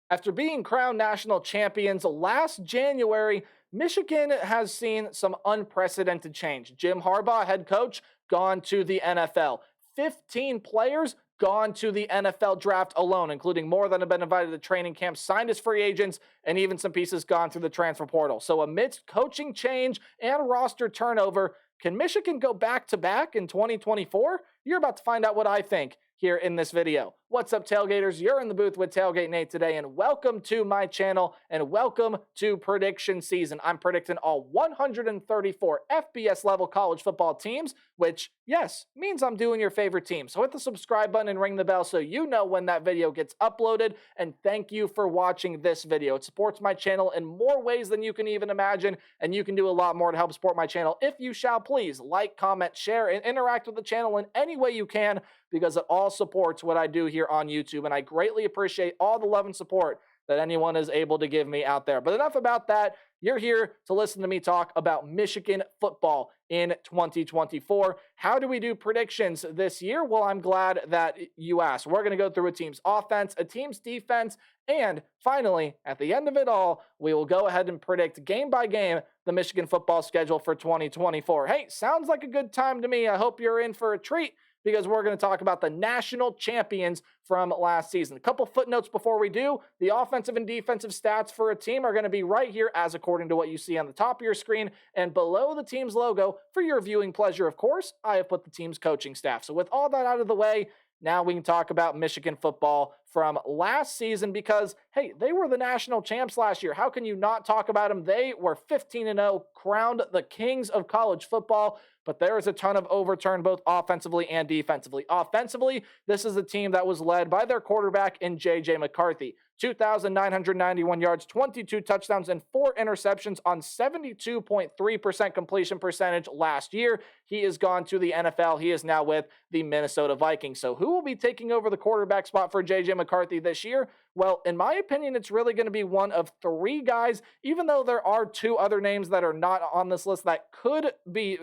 After being crowned national champions last January, Michigan has seen some unprecedented change. Jim Harbaugh, head coach, gone to the NFL. 15 players gone to the NFL draft alone, including more than have been invited to training camp, signed as free agents, and even some pieces gone through the transfer portal. So amidst coaching change and roster turnover, can Michigan go back-to-back in 2024? You're about to find out what I think here in this video. What's up, Tailgaters? You're in the booth with Tailgate Nate today, and welcome to my channel, and welcome to prediction season. I'm predicting all 134 FBS level college football teams, which, yes, means I'm doing your favorite team. So hit the subscribe button and ring the bell so you know when that video gets uploaded, and thank you for watching this video. It supports my channel in more ways than you can even imagine, and you can do a lot more to help support my channel if you shall please like, comment, share, and interact with the channel in any way you can, because it all supports what I do here on YouTube, and I greatly appreciate all the love and support that anyone is able to give me out there. But enough about that. You're here to listen to me talk about Michigan football in 2024. How do we do predictions this year? Well, I'm glad that you asked. We're going to go through a team's offense, a team's defense, and finally, at the end of it all, we will go ahead and predict game by game the Michigan football schedule for 2024. Hey, sounds like a good time to me. I hope you're in for a treat, because we're going to talk about the national champions from last season. A couple footnotes before we do. The offensive and defensive stats for a team are going to be right here, as according to what you see on the top of your screen, and below the team's logo, for your viewing pleasure, of course, I have put the team's coaching staff. So with all that out of the way, now we can talk about Michigan football from last season, because, hey, they were the national champs last year. How can you not talk about them? They were 15-0, crowned the kings of college football, but there is a ton of overturn both offensively and defensively. Offensively, this is a team that was led by their quarterback in J.J. McCarthy. 2,991 yards, 22 touchdowns, and 4 interceptions on 72.3% completion percentage last year. He has gone to the NFL. He is now with the Minnesota Vikings. So who will be taking over the quarterback spot for J.J. McCarthy this year? Well, in my opinion, it's really going to be one of 3 guys, even though there are 2 other names that are not on this list that could be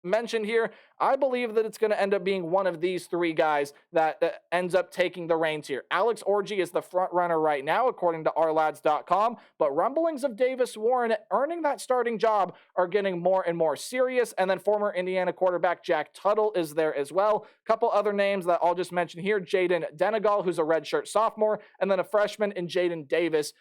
mentioned here. I believe that it's going to end up being one of these 3 guys that ends up taking the reins here. Alex Orji is the front runner right now, according to ourlads.com, but rumblings of Davis Warren earning that starting job are getting more and more serious, and then former Indiana quarterback Jack Tuttle is there as well. A couple other names that I'll just mention here: Jaden Denegal, who's a redshirt sophomore, and then a freshman in Jaden Davis.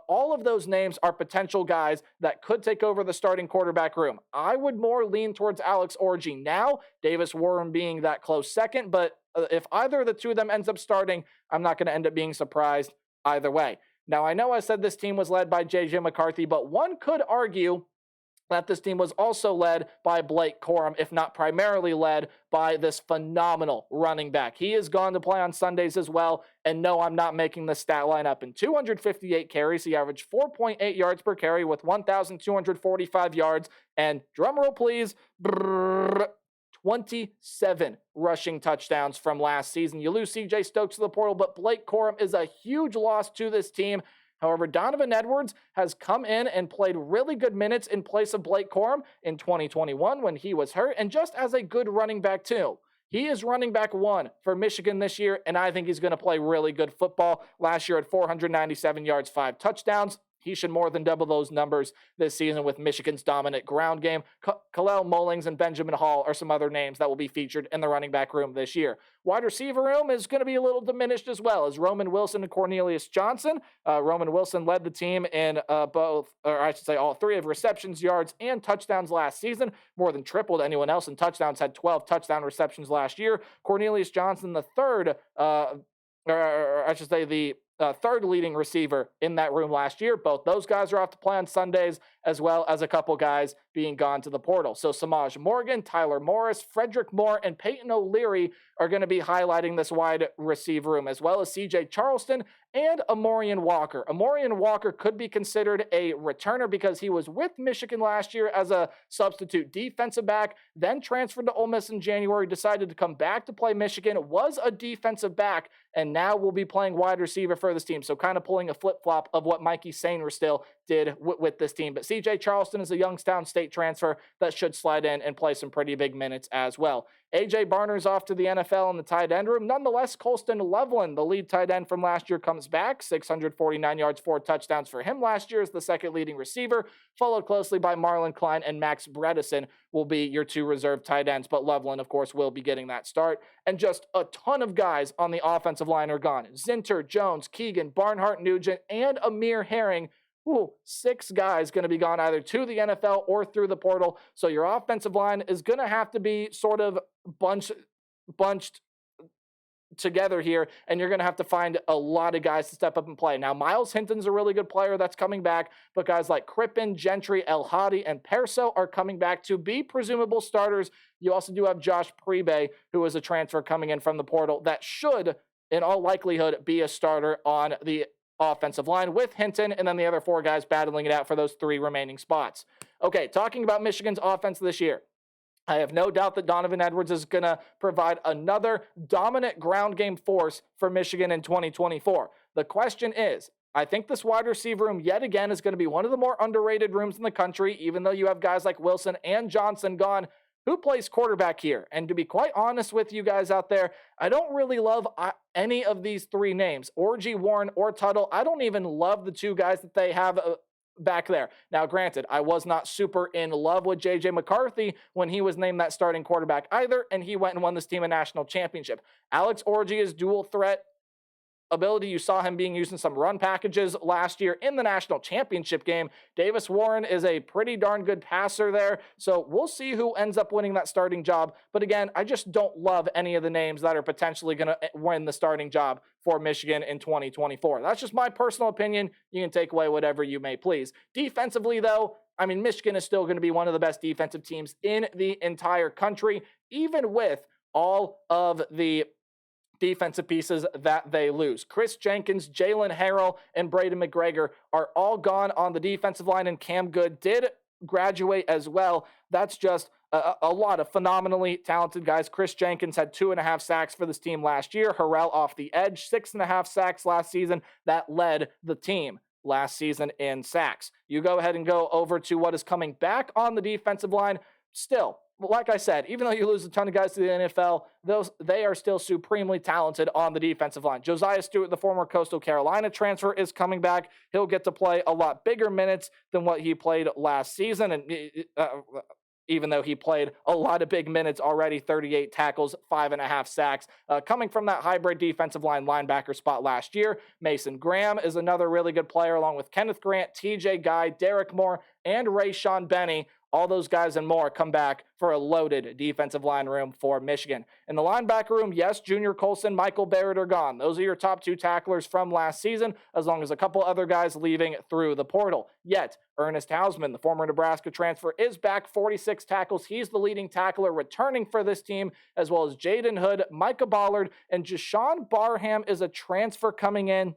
All of those names are potential guys that could take over the starting quarterback room. I would more lean towards Alex Orji now, Davis Warren being that close second, but if either of the 2 of them ends up starting, I'm not going to end up being surprised either way. Now, I know I said this team was led by J.J. McCarthy, but one could argue that this team was also led by Blake Corum, if not primarily led by this phenomenal running back. He has gone to play on Sundays as well, and no, I'm not making the stat line up. In 258 carries, he averaged 4.8 yards per carry with 1,245 yards, and drumroll please, 27 rushing touchdowns from last season. You lose C.J. Stokes to the portal, but Blake Corum is a huge loss to this team. However, Donovan Edwards has come in and played really good minutes in place of Blake Corum in 2021 when he was hurt, and just as a good running back too. He is running back 1 for Michigan this year, and I think he's going to play really good football. Last year at 497 yards, 5 touchdowns. He should more than double those numbers this season with Michigan's dominant ground game. Kalel Mullings and Benjamin Hall are some other names that will be featured in the running back room this year. Wide receiver room is going to be a little diminished as well, as Roman Wilson and Cornelius Johnson. Roman Wilson led the team in all 3 of receptions, yards, and touchdowns last season, more than tripled anyone else in touchdowns, had 12 touchdown receptions last year. Cornelius Johnson, the third third leading receiver in that room last year. Both those guys are off to play on Sundays, as well as a couple guys being gone to the portal. So Samaj Morgan, Tyler Morris, Frederick Moore, and Peyton O'Leary are going to be highlighting this wide receiver room, as well as C.J. Charleston and Amorian Walker. Amorian Walker could be considered a returner because he was with Michigan last year as a substitute defensive back, then transferred to Ole Miss in January, decided to come back to play Michigan, was a defensive back, and now will be playing wide receiver for this team. So kind of pulling a flip-flop of what Mikey Sainristil did with this team. But C.J. Charleston is a Youngstown State transfer that should slide in and play some pretty big minutes as well. A.J. Barner's off to the NFL in the tight end room. Nonetheless, Colston Loveland, the lead tight end from last year, comes back. 649 yards, 4 touchdowns for him last year as the second leading receiver, followed closely by Marlon Klein and Max Bredesen will be your 2 reserve tight ends. But Loveland, of course, will be getting that start. And just a ton of guys on the offensive line are gone. Zinter, Jones, Keegan, Barnhart, Nugent, and Amir Herring. 6 guys going to be gone either to the NFL or through the portal. So your offensive line is going to have to be sort of bunched together here, and you're going to have to find a lot of guys to step up and play. Now, Miles Hinton's a really good player that's coming back, but guys like Crippen, Gentry, El Hadi, and Perso are coming back to be presumable starters. You also do have Josh Prebe, who is a transfer coming in from the portal that should, in all likelihood, be a starter on the offensive line with Hinton and then the other 4 guys battling it out for those 3 remaining spots. Okay, talking about Michigan's offense this year, I have no doubt that Donovan Edwards is going to provide another dominant ground game force for Michigan in 2024. The question is, I think this wide receiver room yet again is going to be one of the more underrated rooms in the country, even though you have guys like Wilson and Johnson gone. Who plays quarterback here? And to be quite honest with you guys out there, I don't really love any of these 3 names, Orji, Warren, or Tuttle. I don't even love the 2 guys that they have back there. Now, granted, I was not super in love with J.J. McCarthy when he was named that starting quarterback either, and he went and won this team a national championship. Alex Orji is dual threat ability. You saw him being used in some run packages last year in the national championship game. Davis Warren is a pretty darn good passer there, so we'll see who ends up winning that starting job. But again, I just don't love any of the names that are potentially going to win the starting job for Michigan in 2024. That's just my personal opinion. You can take away whatever you may please. Defensively, though, I mean, Michigan is still going to be one of the best defensive teams in the entire country, even with all of the defensive pieces that they lose. Chris Jenkins, Jalen Harrell, and Braden McGregor are all gone on the defensive line, and Cam Good did graduate as well. That's just a lot of phenomenally talented guys. Chris Jenkins had 2.5 sacks for this team last year. Harrell off the edge, 6.5 sacks last season. That led the team last season in sacks. You go ahead and go over to what is coming back on the defensive line. Still, like I said, even though you lose a ton of guys to the NFL, they are still supremely talented on the defensive line. Josiah Stewart, the former Coastal Carolina transfer, is coming back. He'll get to play a lot bigger minutes than what he played last season, and even though he played a lot of big minutes already, 38 tackles, 5.5 sacks. Coming from that hybrid defensive line linebacker spot last year, Mason Graham is another really good player, along with Kenneth Grant, TJ Guy, Derek Moore, and Rayshawn Benny. All those guys and more come back for a loaded defensive line room for Michigan. In the linebacker room, yes, Junior Colson, Michael Barrett are gone. Those are your top 2 tacklers from last season, as long as a couple other guys leaving through the portal. Yet, Ernest Hausman, the former Nebraska transfer, is back, 46 tackles. He's the leading tackler returning for this team, as well as Jaden Hood, Micah Ballard, and Jashawn Barham is a transfer coming in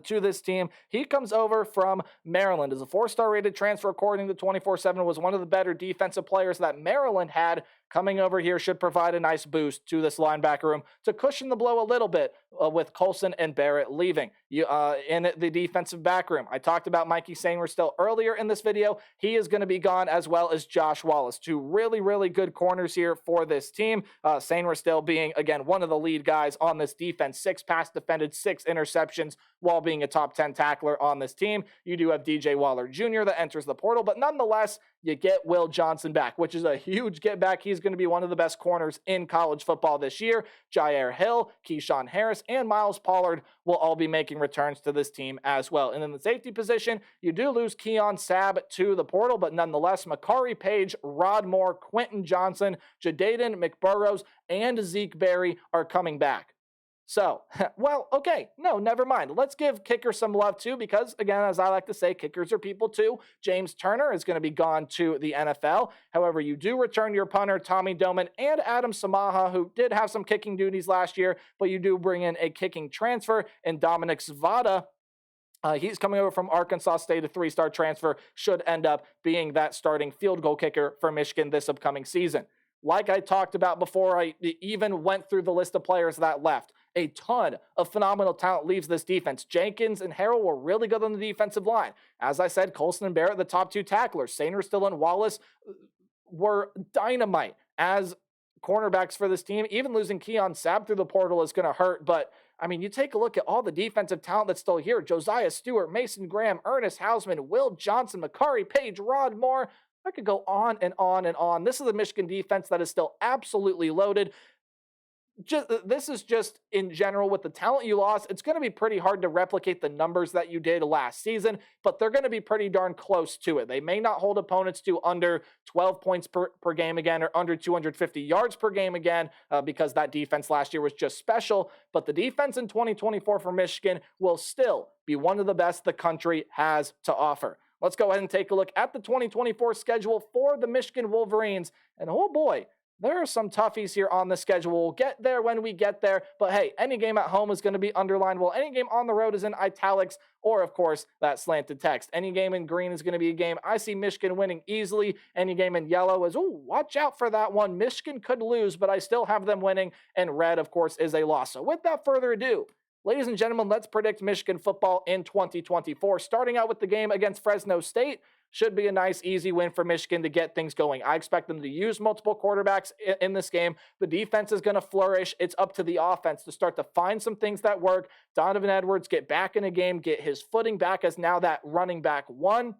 to this team. He comes over from Maryland as a 4-star rated transfer, according to 24/7, was one of the better defensive players that Maryland had. Coming over here should provide a nice boost to this linebacker room to cushion the blow a little bit with Colson and Barrett leaving. In the defensive back room, I talked about Mikey Sainristil earlier in this video. He is going to be gone, as well as Josh Wallace. 2 really, really good corners here for this team. Sainristil being, again, one of the lead guys on this defense. 6 pass defended, 6 interceptions, while being a top 10 tackler on this team. You do have DJ Waller Jr. that enters the portal, but nonetheless, you get Will Johnson back, which is a huge get back. He's going to be one of the best corners in college football this year. Jair Hill, Keyshawn Harris, and Miles Pollard will all be making returns to this team as well. And in the safety position, you do lose Keon Sabb to the portal, but nonetheless, Makari Page, Rod Moore, Quentin Johnson, Jadaden McBurrows, and Zeke Berry are coming back. So, well, okay, no, never mind. Let's give kickers some love too, because again, as I like to say, kickers are people too. James Turner is going to be gone to the NFL. However, you do return your punter, Tommy Doman, and Adam Samaha, who did have some kicking duties last year, but you do bring in a kicking transfer, and Dominic Zvada. He's coming over from Arkansas State, a 3-star transfer, should end up being that starting field goal kicker for Michigan this upcoming season. Like I talked about before, I even went through the list of players that left. A ton of phenomenal talent leaves this defense. Jenkins and Harrell were really good on the defensive line. As I said, Colson and Barrett, the top 2 tacklers. Sainristil and Wallace were dynamite as cornerbacks for this team. Even losing Keon Sabb through the portal is going to hurt, but I mean, you take a look at all the defensive talent that's still here. Josiah Stewart, Mason Graham, Ernest Hausman, Will Johnson, Makari Page, Rod Moore. I could go on and on and on. This is a Michigan defense that is still absolutely loaded. This is just in general with the talent you lost, it's going to be pretty hard to replicate the numbers that you did last season, but they're going to be pretty darn close to it. They may not hold opponents to under 12 points per game again or under 250 yards per game again because that defense last year was just special, but the defense in 2024 for Michigan will still be one of the best the country has to offer. Let's go ahead and take a look at the 2024 schedule for the Michigan Wolverines, and oh boy, there are some toughies here on the schedule. We'll get there when we get there. But hey, any game at home is going to be underlined. Well, any game on the road is in italics or, of course, that slanted text. Any game in green is going to be a game I see Michigan winning easily. Any game in yellow is, oh, watch out for that one. Michigan could lose, but I still have them winning. And red, of course, is a loss. So without further ado, ladies and gentlemen, let's predict Michigan football in 2024. Starting out with the game against Fresno State. Should be a nice, easy win for Michigan to get things going. I expect them to use multiple quarterbacks in this game. The defense is going to flourish. It's up to the offense to start to find some things that work. Donovan Edwards get back in a game, get his footing back as now that running back one.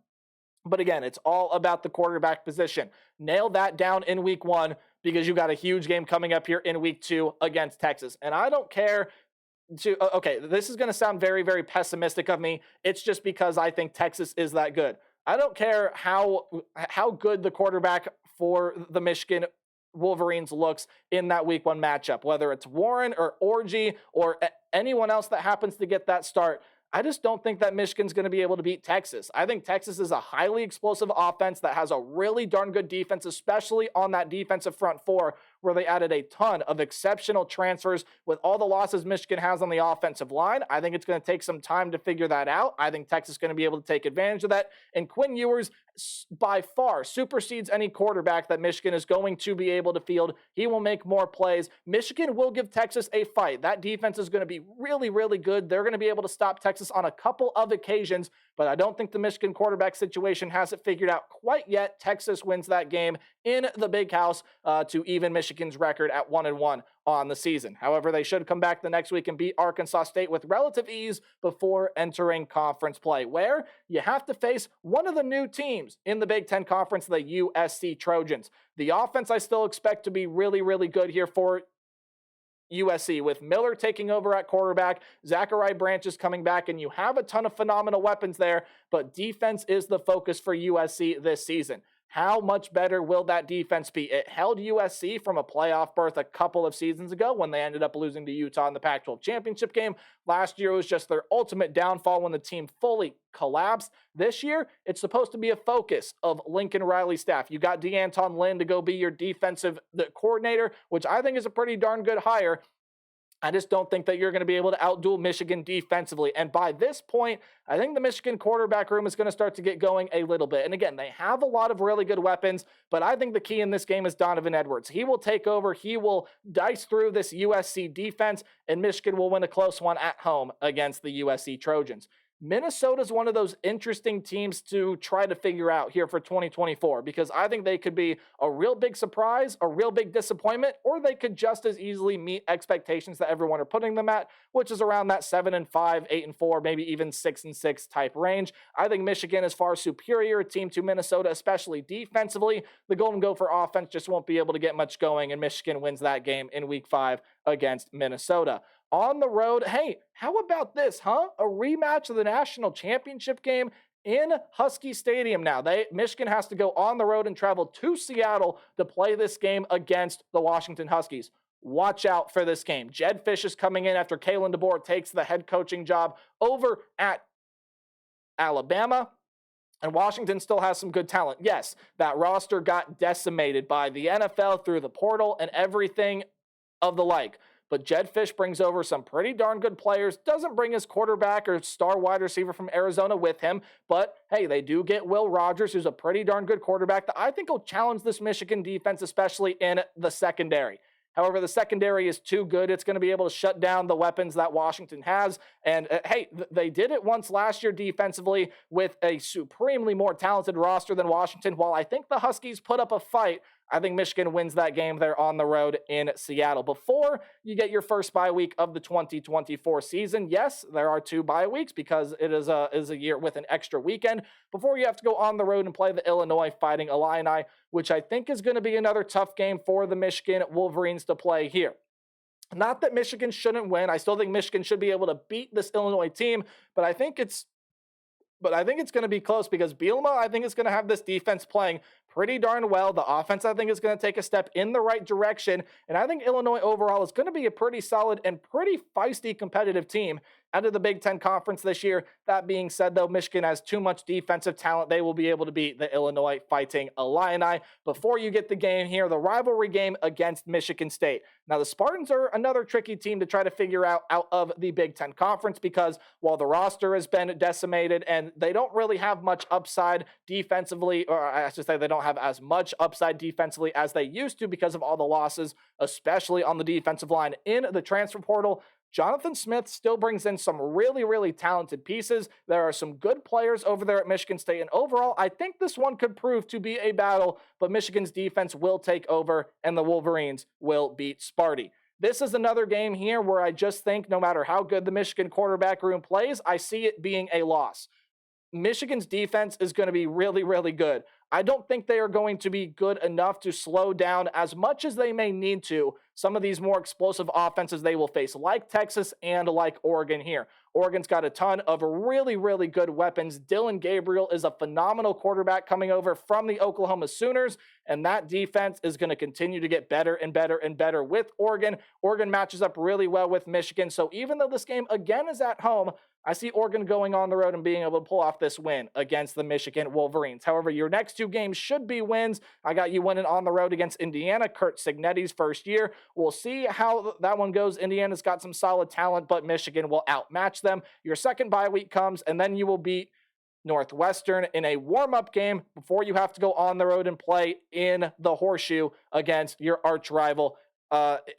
But again, it's all about the quarterback position. Nail that down in week one because you got a huge game coming up here in week 2 against Texas. And I don't care okay, this is going to sound very, very pessimistic of me. It's just because I think Texas is that good. I don't care how good the quarterback for the Michigan Wolverines looks in that week 1 matchup, whether it's Warren or Orji or anyone else that happens to get that start. I just don't think that Michigan's going to be able to beat Texas. I think Texas is a highly explosive offense that has a really darn good defense, especially on that defensive front 4, where they added a ton of exceptional transfers with all the losses Michigan has on the offensive line. I think it's going to take some time to figure that out. I think Texas is going to be able to take advantage of that. And Quinn Ewers by far supersedes any quarterback that Michigan is going to be able to field. He will make more plays. Michigan will give Texas a fight. That defense is going to be really, really good. They're going to be able to stop Texas on a couple of occasions, but I don't think the Michigan quarterback situation has it figured out quite yet. Texas wins that game in the Big House to even Michigan's record at 1-1 on the season. However, they should come back the next week and beat Arkansas State with relative ease before entering conference play, where you have to face one of the new teams in the Big Ten Conference, the USC Trojans. The offense I still expect to be really, really good here for USC, with Miller taking over at quarterback, Zachariah Branch is coming back, and you have a ton of phenomenal weapons there, but defense is the focus for USC this season. How much better will that defense be? It held USC from a playoff berth a couple of seasons ago when they ended up losing to Utah in the Pac-12 championship game. Last year was just their ultimate downfall when the team fully collapsed. This year, it's supposed to be a focus of Lincoln Riley's staff. You got DeAnton Lynn to go be your defensive coordinator, which I think is a pretty darn good hire. I just don't think that you're going to be able to outduel Michigan defensively. And by this point, I think the Michigan quarterback room is going to start to get going a little bit. And again, they have a lot of really good weapons, but I think the key in this game is Donovan Edwards. He will take over. He will dice through this USC defense, and Michigan will win a close one at home against the USC Trojans. Minnesota is one of those interesting teams to try to figure out here for 2024 because I think they could be a real big surprise, a real big disappointment, or they could just as easily meet expectations that everyone are putting them at, which is around that 7-5, 8-4, maybe even 6-6 type range. I think Michigan is far superior a team to Minnesota, especially defensively. The Golden Gopher offense just won't be able to get much going, and Michigan wins that game in Week 5 against Minnesota. On the road, hey, how about this, huh? A rematch of the national championship game in Husky Stadium now. Michigan has to go on the road and travel to Seattle to play this game against the Washington Huskies. Watch out for this game. Jed Fish is coming in after Kalen DeBoer takes the head coaching job over at Alabama. And Washington still has some good talent. Yes, that roster got decimated by the NFL through the portal and everything of the like. But Jed Fish brings over some pretty darn good players, doesn't bring his quarterback or star wide receiver from Arizona with him, but hey, they do get Will Rogers, who's a pretty darn good quarterback that I think will challenge this Michigan defense, especially in the secondary. However, the secondary is too good. It's going to be able to shut down the weapons that Washington has. And hey, they did it once last year defensively with a supremely more talented roster than Washington. While I think the Huskies put up a fight, I think Michigan wins that game there on the road in Seattle. Before you get your first bye week of the 2024 season, yes, there are 2 bye weeks because it is a year with an extra weekend. Before you have to go on the road and play the Illinois Fighting Illini, which I think is going to be another tough game for the Michigan Wolverines to play here. Not that Michigan shouldn't win. I still think Michigan should be able to beat this Illinois team, but I think it's going to be close because Bielema, I think, is going to have this defense playing pretty darn well. The offense, I think, is going to take a step in the right direction. And I think Illinois overall is going to be a pretty solid and pretty feisty competitive team out of the Big Ten Conference this year. That being said, though, Michigan has too much defensive talent. They will be able to beat the Illinois Fighting Illini. Before you get the game here, the rivalry game against Michigan State. Now, the Spartans are another tricky team to try to figure out of the Big Ten Conference because while the roster has been decimated and they don't really have much upside defensively, or I should say they don't have as much upside defensively as they used to because of all the losses, especially on the defensive line in the transfer portal, Jonathan Smith still brings in some really, really talented pieces. There are some good players over there at Michigan State, and overall, I think this one could prove to be a battle, but Michigan's defense will take over, and the Wolverines will beat Sparty. This is another game here where I just think no matter how good the Michigan quarterback room plays, I see it being a loss. Michigan's defense is going to be really, really good. I don't think they are going to be good enough to slow down as much as they may need to some of these more explosive offenses they will face, like Texas and like Oregon here. Oregon's got a ton of really, really good weapons. Dylan Gabriel is a phenomenal quarterback coming over from the Oklahoma Sooners, and that defense is going to continue to get better and better and better with Oregon. Oregon matches up really well with Michigan, so even though this game again is at home, I see Oregon going on the road and being able to pull off this win against the Michigan Wolverines. However, your next 2 games should be wins. I got you winning on the road against Indiana, Kurt Cignetti's first year. We'll see how that one goes. Indiana's got some solid talent, but Michigan will outmatch them. Your second bye week comes, and then you will beat Northwestern in a warm-up game before you have to go on the road and play in the Horseshoe against your arch rival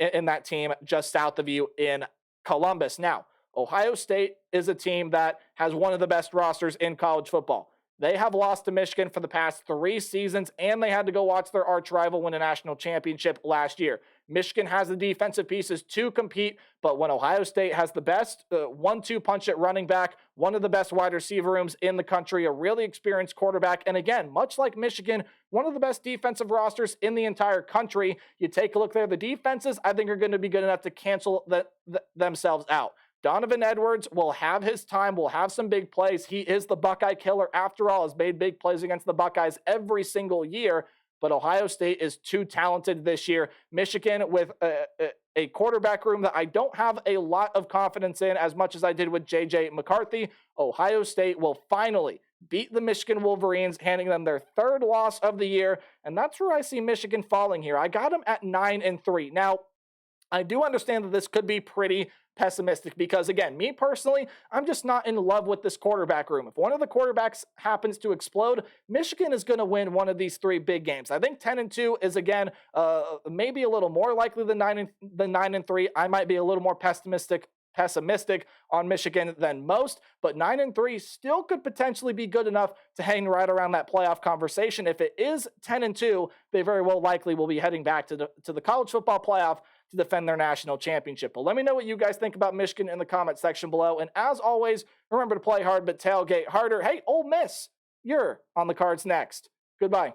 in that team just south of you in Columbus. Now, Ohio State is a team that has one of the best rosters in college football. They have lost to Michigan for the past 3 seasons, and they had to go watch their arch rival win a national championship last year. Michigan has the defensive pieces to compete, but when Ohio State has the best 1-2 punch at running back, one of the best wide receiver rooms in the country, a really experienced quarterback, and again, much like Michigan, one of the best defensive rosters in the entire country, you take a look there, the defenses, I think, are going to be good enough to cancel themselves out. Donovan Edwards will have his time, will have some big plays. He is the Buckeye killer after all, has made big plays against the Buckeyes every single year, but Ohio State is too talented this year. Michigan with a quarterback room that I don't have a lot of confidence in as much as I did with J.J. McCarthy. Ohio State will finally beat the Michigan Wolverines, handing them their 3rd loss of the year, and that's where I see Michigan falling here. I got them at 9-3. Now, I do understand that this could be pretty pessimistic because, again, me personally, I'm just not in love with this quarterback room. If one of the quarterbacks happens to explode, Michigan is going to win one of these 3 big games. I think 10-2 is, again, maybe a little more likely than 9-3. I might be a little more pessimistic on Michigan than most, but 9-3 still could potentially be good enough to hang right around that playoff conversation. If it is 10-2, they very well likely will be heading back to the college football playoff to defend their national championship. But let me know what you guys think about Michigan in the comment section below. And as always, remember to play hard, but tailgate harder. Hey, Ole Miss, you're on the cards next. Goodbye.